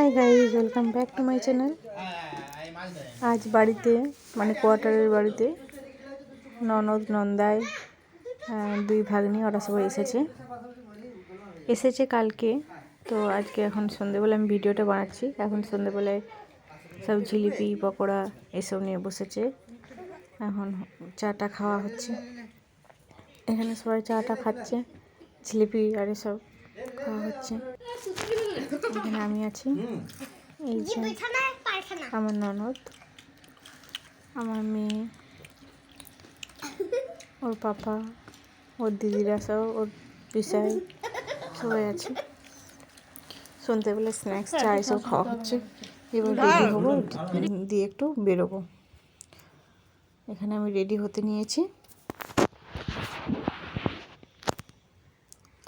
Hi guys, welcome back to my channel. আজ বাড়িতে মানে কোয়ার্টারের বাড়িতে ননদ নন্দাই দুই ভাগ্নি ওরা সবাই এসেছে কালকে। তো আজকে এখন সন্ধ্যেবেলা আমি ভিডিওটা বানাচ্ছি। এখন সন্ধ্যেবেলায় সব জিলিপি পকোড়া এসব নিয়ে বসেছে। এখন চাটা খাওয়া হচ্ছে, এখানে সবাই চাটা খাচ্ছে, জিলিপি আর এসব খাওয়া হচ্ছে। এখানে আমি আছি, এই যে আমার ননদ, আমার মেয়ে, ওর পাপা, ওর দিদিরা সব, ওর পিসাই সবাই আছে। সন্ধ্যেবেলা স্ন্যাক্স চা এসব খাওয়া হচ্ছে। এবার রেডি হবো, দিয়ে একটু বেরোবো। এখানে আমি রেডি হতে নিয়েছি।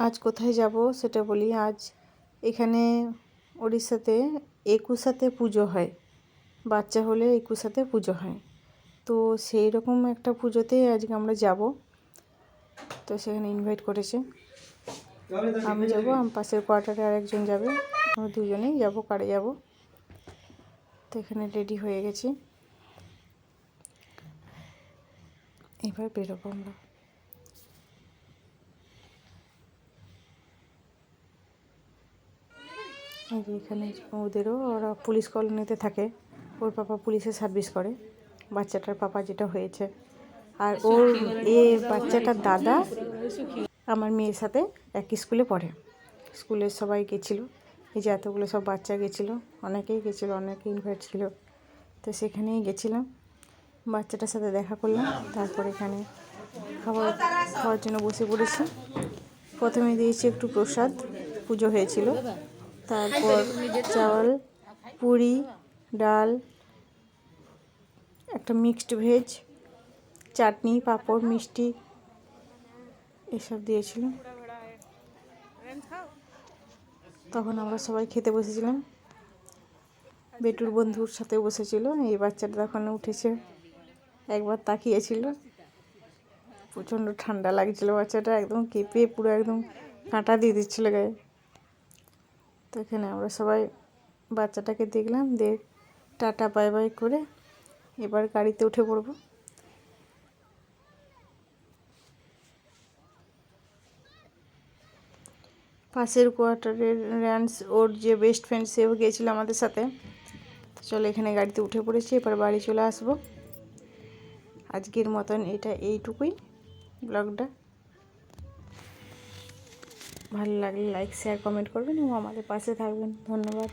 আজ কোথায় যাব সেটা বলি। আজ এখানে ওড়িশাতে একুশাতে পুজো হয়, বাচ্চা হলে একুশাতে পুজো হয়। তো সেই রকম একটা পুজোতে আজকে আমরা যাব। তো সেখানে ইনভাইট করেছে, আমি যাব, আমার পাশের কোয়ার্টারে আরেকজন যাবে, আমরা দুজনেই যাব, কারে যাব। তো এখানে রেডি হয়ে গেছি, এবার বেরোবো আমরা। এই যে এখানে ওদেরও, ওরা পুলিশ কলোনিতে থাকে, ওর পাপা পুলিশে সার্ভিস করে, বাচ্চাটার পাপা যেটা হয়েছে। আর ওর বাচ্চাটার দাদা আমার মেয়ের সাথে একই স্কুলে পড়ে। স্কুলের সবাই গেছিলো, এই যে এতগুলো সব বাচ্চা গেছিলো, অনেকেই গেছিলো, অনেকে ইনভাইট ছিল। তো সেখানেই গেছিলাম, বাচ্চাটার সাথে দেখা করলাম। তারপর এখানে খাওয়ার জন্য বসে পড়েছি। প্রথমে দিয়েছি একটু প্রসাদ, পুজো হয়েছিল। তারপর চাল, পুরি, ডাল, একটা মিক্সড ভেজ, চাটনি, পাঁপড়, মিষ্টি এসব দিয়েছিল। তখন আমরা সবাই খেতে বসেছিলাম। বেটুর বন্ধুর সাথে বসেছিল। এই বাচ্চাটা তখন উঠেছে, একবার তাকিয়েছিল, প্রচণ্ড ঠান্ডা লাগছিল, বাচ্চাটা একদম কেঁপে পুরো একদম কাঁটা দিয়ে দিচ্ছিলো গায়ে। তো এখানে আমরা সবাই বাচ্চাটাকে দেখলাম, টাটা বাই বাই করে এবার গাড়িতে উঠে পড়ব। পাশের কোয়ার্টারের র্যান্স, ওর যে বেস্ট ফ্রেন্ড, সেও গিয়েছিল আমাদের সাথে। চলো এখানে গাড়িতে উঠে পড়েছি, এবার বাড়ি চলে আসবো। আজকের মতন এইটুকুই ব্লগটা। ভালো লাগলে লাইক শেয়ার কমেন্ট করবেন এবং আমাদের পাশে থাকবেন। ধন্যবাদ।